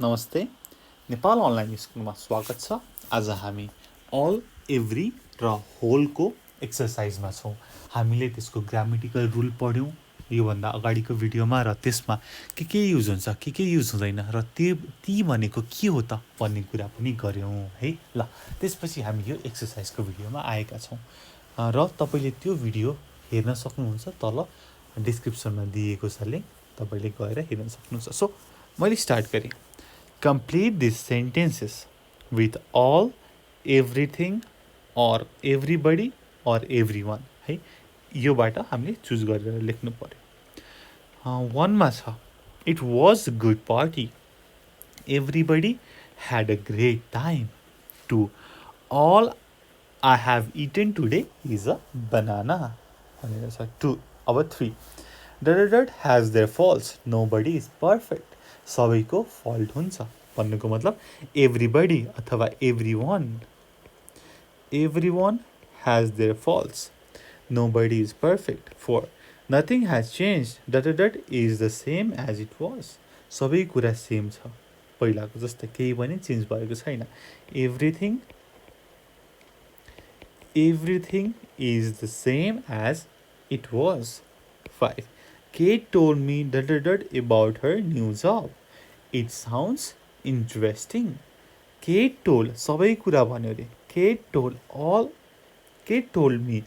नमस्ते नेपाल अनलाइन स्कुलमा स्वागत छ। आज हामी अल एभ्री र होलको एक्सर्साइजमा छौँ। हामीले त्यसको ग्रामेटिकल रुल पढ्यौँ योभन्दा अगाडिको भिडियोमा र त्यसमा के युज हुन्छ के युज हुँदैन र ती भनेको के हो त भन्ने कुरा पनि गऱ्यौँ है। ल त्यसपछि हामी यो एक्सर्साइजको भिडियोमा आएका छौँ र तपाईँले त्यो भिडियो हेर्न सक्नुहुन्छ। तल डिस्क्रिप्सनमा दिएको छ लिङ्क, तपाईँले गएर हेर्न सक्नुहुन्छ। सो मैले स्टार्ट गरेँ। Complete these sentences with all, everything, or everybody, or everyone है। योबाट हामीले चुज गरेर लेख्नु पर्यो। वनमा छ it was good party, everybody had a great time, two all I have eaten today is a banana भनेर छ। टु अब 3 dot has their faults, nobody is perfect, सबैको फल्ट हुन्छ भन्नुको मतलब एभ्रिबडी अथवा every one has their faults, nobody is perfect. 4 nothing has change, dot is the same as it was, सबै कुरा सेम छ पहिलाको जस्तै, केही पनि चेन्ज भएको छैन। Everything is the same as it was. 5 Kate told me about her new job. It sounds interesting. Kate told सबै कुरा भन्यो रे। Kate told me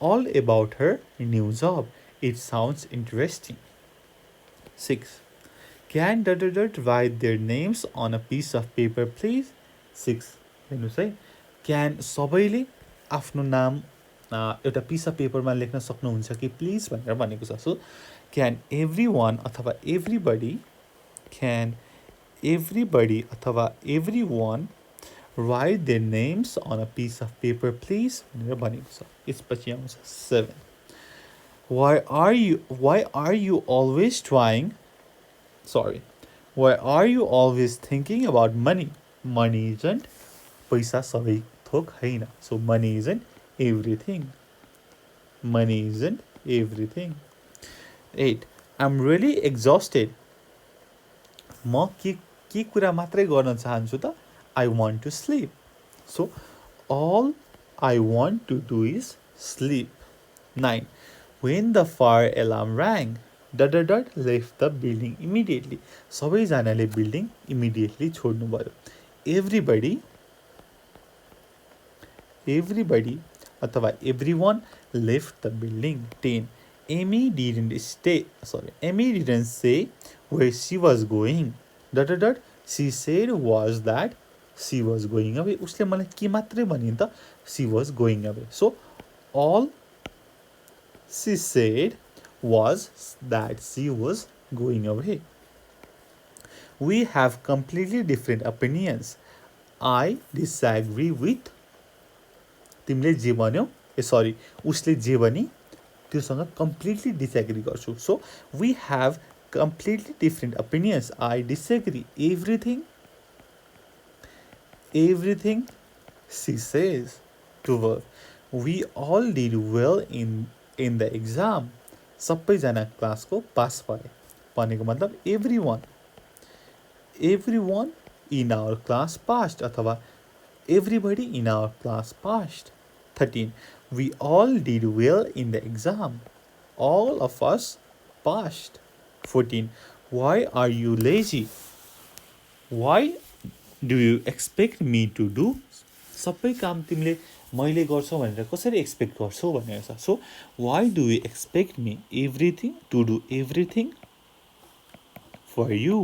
all about her new job. It sounds interesting. 6 Can write their names on a piece of paper please? 6 हेर्नुहोस् है, can सबैले आफ्नो नाम एउटा पिस अफ पेपरमा लेख्न सक्नुहुन्छ कि प्लिज भनेर भनेको छ। सो क्यान एभ्री वान अथवा every one write their names on a piece of paper please भनेर भनेको छ। यसपछि आउँछ 7 Why are you always thinking about money? Money isn't पैसा सबै थोक होइन। So money isn't everything. 8 I'm really exhausted. म के कुरा मात्रै गर्न चाहन्छु त, I want to sleep. So all I want to do is sleep. 9 When the fire alarm rang, left the building immediately. सबैजनाले बिल्डिङ इमिडिएटली छोड्नु भयो। एभ्रिबडी अथवा everyone left the building. 10 Amy didn't say where she was going. She said was that she was going away. उसले मलाई के मात्रै भन्यो नि त, she was going away. So all she said was that she was going away. We have completely different opinions. I disagree with तिमीले जे भन्यौ उसले जे भनी त्योसँग कम्प्लिटली डिसएग्री गर्छु। So we have completely different opinions. I disagree everything she says. Two we all did well in the exam, सबैजना क्लासको pass भए भनेको मतलब every one in our class passed अथवा everybody in our class passed. 13 We all did well in the exam. All of us passed. 14 Why are you lazy? Why do you expect me to do? सबै काम तिमीले मैले गर्छौ भनेर कसरी expect गर्छौ भनेर छ। So why do you expect me to do everything for you?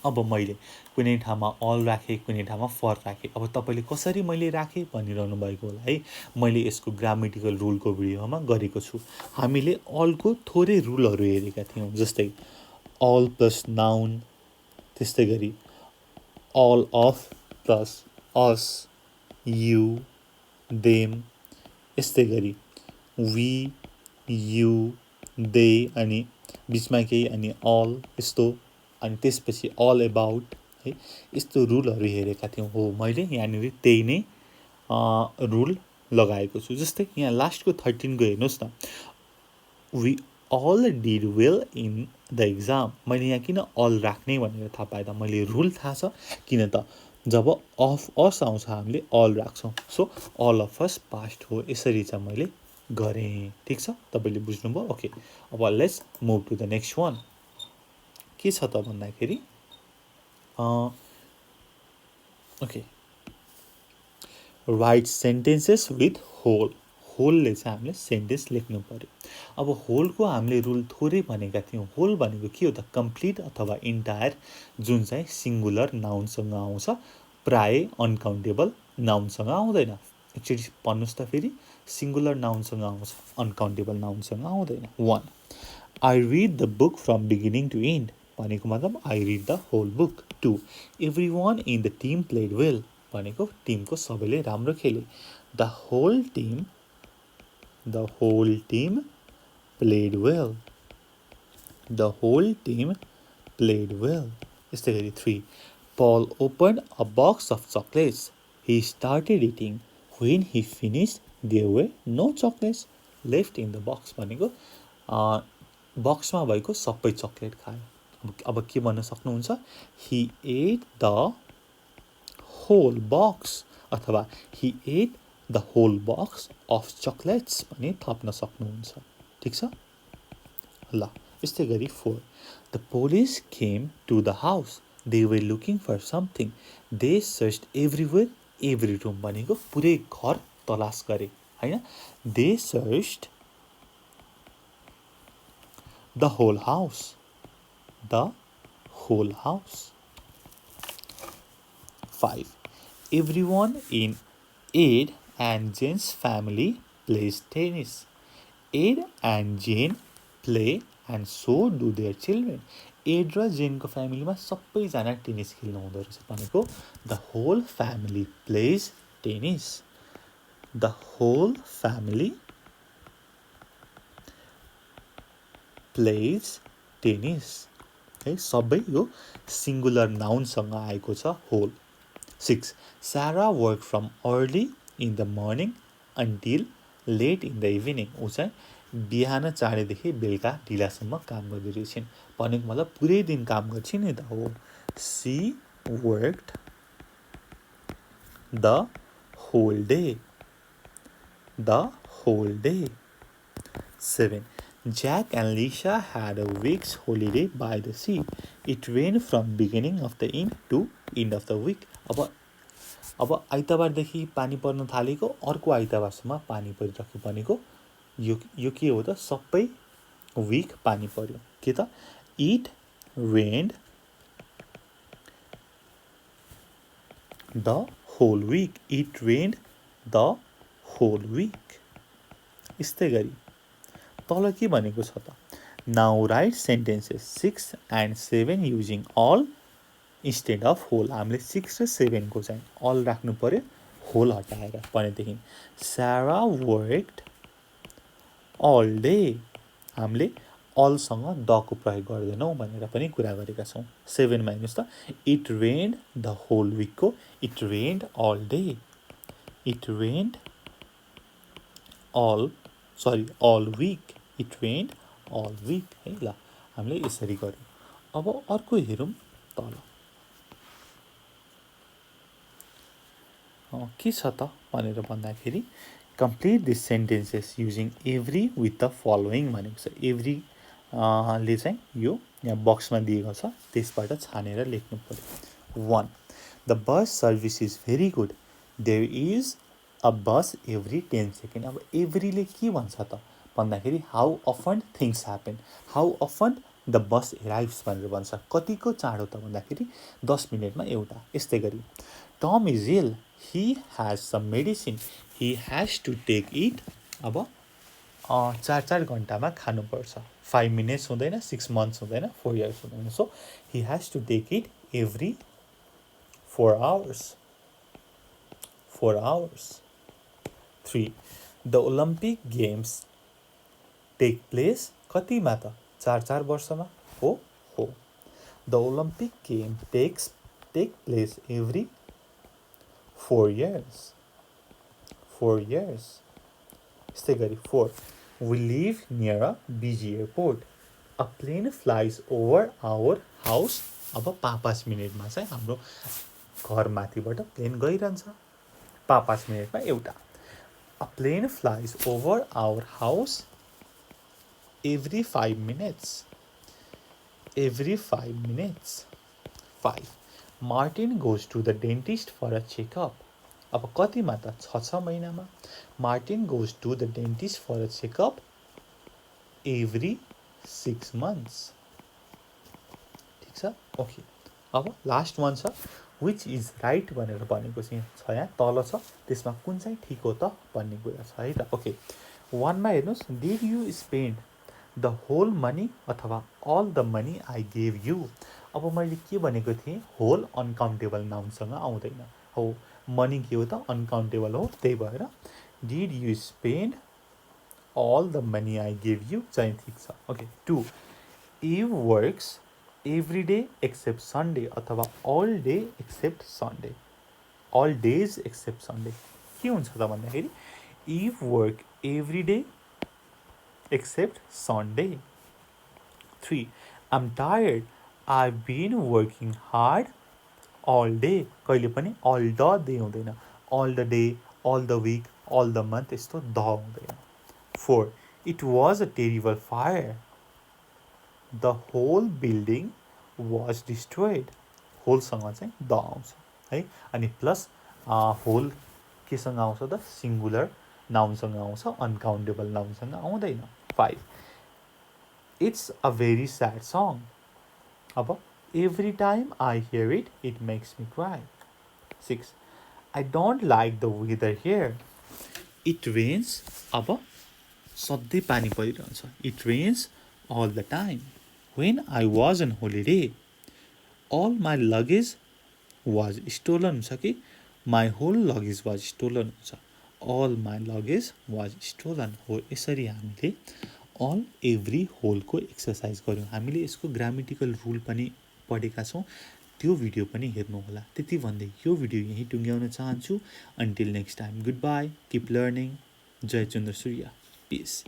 अब मैले कुनै ठाउँमा अल राखेँ, कुनै ठाउँमा फर राखेँ। अब तपाईँले कसरी मैले राखेँ भनिरहनु भएको होला है। मैले यसको ग्रामेटिकल रुलको भिडियोमा गरेको छु। हामीले अलको थोरै रुलहरू हेरेका थियौँ, जस्तै अल प्लस नाउन, त्यस्तै गरी all of plus us, you, them, यस्तै गरी वी, यु, दे अनि बिचमा केही अनि अल यस्तो, अनि त्यसपछि अल एबाउट है, यस्तो रुलहरू हेरेका थियौँ। हो मैले यहाँनिर त्यही नै रुल लगाएको छु। जस्तै यहाँ लास्टको 13 को हेर्नुहोस् न, we all did well in the exam. मैले यहाँ किन अल राख्ने भनेर थाहा पाएँ त, मैले रुल थाहा छ किन त जब अफ अस आउँछ हामीले अल राख्छौँ। So all of us past हो, यसरी चाहिँ मैले गरेँ। ठिक छ, तपाईँले बुझ्नुभयो? ओके, अब let's move to the next one. के छ त भन्दाखेरि okay, write sentences with whole. होलले चाहिँ हामीले सेन्टेन्स लेख्नु पऱ्यो। अब होलको हामीले रुल थोरै भनेका थियौँ। होल भनेको के हो त, कम्प्लिट अथवा इन्टायर, जुन चाहिँ सिङ्गुलर नाउनसँग आउँछ, प्राय अनकाउन्टेबल नाउनसँग आउँदैन। एकचोटि भन्नुहोस् त फेरि, सिङ्गुलर नाउनसँग आउँछ, अनकाउन्टेबल नाउनसँग आउँदैन। 1, I read the book from beginning to end भनेको मतलब I read the whole book. 2, every one in the team played well भनेको टिमको सबैले राम्रो खेले। The whole team played well. The whole team played well. यस्तै गरी 3, Paul open a box of chocolates, he started eating, when he finish there were no chocolates left in the box भनेको बक्समा भएको सबै चक्लेट खायो। अब के भन्न सक्नुहुन्छ, he ate the whole box अथवा he ate the whole box of chocolates भने थप्न सक्नुहुन्छ। ठिक छ ल। यस्तै गरी 4, the police came to the house, they were looking for something, they searched everywhere every room भनेको पुरै घर तलास गरे होइन। They searched the whole house. The whole house. 5, everyone in Ed and Jane's family plays tennis. Ed and Jane play and so do their children. Ed र जेनको फ्यामिलीमा सबैजना टेनिस खेल्नु हुँदो रहेछ भनेको the whole family plays tennis. The whole family plays tennis है, सबै यो सिङ्गुलर नाउनसँग आएको छ whole. 6, Sarah work from early in the morning until late in the evening. ऊ चाहिँ बिहान चाँडैदेखि बेलुका ढिलासम्म काम गर्दै रहेछन् भनेको मतलब पुरै दिन काम गर्छ नि त हो। She worked the whole day. The whole day. 7, Jack and Lisa had a week's holiday by the sea. It rained from beginning of the end to end of the week. अब आइतबारदेखि पानी पर्न थालेको अर्को आइतबारसम्म पानी परिराख्यो भनेको यो के हो त, सबै विक पानी पर्यो। के त, it rained the whole week. It rained the whole week. यस्तै गरी तल के भनेको छ त, now write sentences 6 and 7 using all instead of whole. हामीले 6 र 7 को चाहिँ अल राख्नु पर्यो होल हटाएर भनेदेखि सारा वर्कड अल डे। हामीले अलसँग दको प्रयोग गर्दैनौँ भनेर पनि कुरा गरेका छौँ। 7मा हेर्नुहोस् त, इट रेन्ड द होल विकको it rained all day. It rained all week. It rained all week है। ल हामीले यसरी गऱ्यौँ। अब अर्को हेरौँ तल के छ त भनेर भन्दाखेरि complete this sentences using every with the following भनेको छ। एभ्री ले चाहिँ यो यहाँ बक्समा दिएको छ, त्यसबाट छानेर लेख्नु पर्यो। 1, the bus service is very good, there is a bus every 10 second. अब एभ्रीले के भन्छ त भन्दाखेरि how often things happen, how often the bus arrives भनेर भन्छ। कतिको चाँडो त भन्दाखेरि 10 मिनटमा एउटा। यस्तै गरी Tom is ill, he has some medicine, he has to take it. अब 4 घन्टामा खानुपर्छ। 5 मिनट्स हुँदैन, 6 मन्थ्स हुँदैन, 4 इयर्स हुँदैन। So he has to take it every 4 hours. 4 hours. 3, the Olympic games take place कतिमा त 4 वर्षमा हो। The Olympic game take place every 4 years. 4 years. यस्तै गरी 4, we live near a busy airport. A plane flies over our house. अब 5-5 मिनटमा चाहिँ हाम्रो घरमाथिबाट प्लेन गइरहन्छ. 5-5 मिनटमा एउटा. A plane flies over our house every 5 minutes. Every 5 minutes. 5. Martin goes to the dentist for a checkup. अब कतिमा त 6 महिनामा. Martin goes to the dentist for a checkup every 6 months. ठिक छ. ओके. अब लास्ट वान छ which is right भनेर भनेको चाहिँ छ यहाँ तल छ. त्यसमा कुन चाहिँ ठिक हो त भन्ने कुरा छ है त. ओके. वानमा हेर्नुहोस्. Did you spend the whole money अथवा all the money I gave you. अब मैले के भनेको थिएँ होल अनकाउन्टेबल नाउनसँग आउँदैन हो. मनी के हो त अनकाउन्टेबल हो. त्यही भएर did you spend all the money I gave you चाहिँ ठिक छ. Okay. 2. You works every day except Sunday अथवा all day except Sunday. All days except Sunday के हुन्छ त भन्दाखेरि you work every day except Sunday. 3. I'm tired. I've been working hard all day. कहिले पनि all the day हुँदैन. All the day, all the week, all the month यस्तो the हुँदैन. 4. It was a terrible fire. The whole building was destroyed. होलसँग चाहिँ the आउँछ है. अनि plus whole केसँग आउँछ त सिङ्गुलर नाउनसँग आउँछ. अनकाउन्टेबल नाउनसँग आउँदैन. 5. It's a very sad song. अब every time I hear it, it makes me cry. 6. I don't like the weather here. It rains. अब सधैँ पानी परिरहन्छ. It rains all the time. When I was on holiday, all my luggage was stolen. हुन्छ कि my whole luggage was stolen हुन्छ. all my luggage was stolen हो. यसरी हामीले all every होलको exercise गऱ्यौँ. हामीले यसको ग्रामेटिकल रुल पनि पढेका छौँ. त्यो भिडियो पनि हेर्नुहोला. त्यति भन्दै यो भिडियो यहीँ टुङ्ग्याउन चाहन्छु. Until next time goodbye. Keep learning. जय चन्द्र सूर्य. पिस.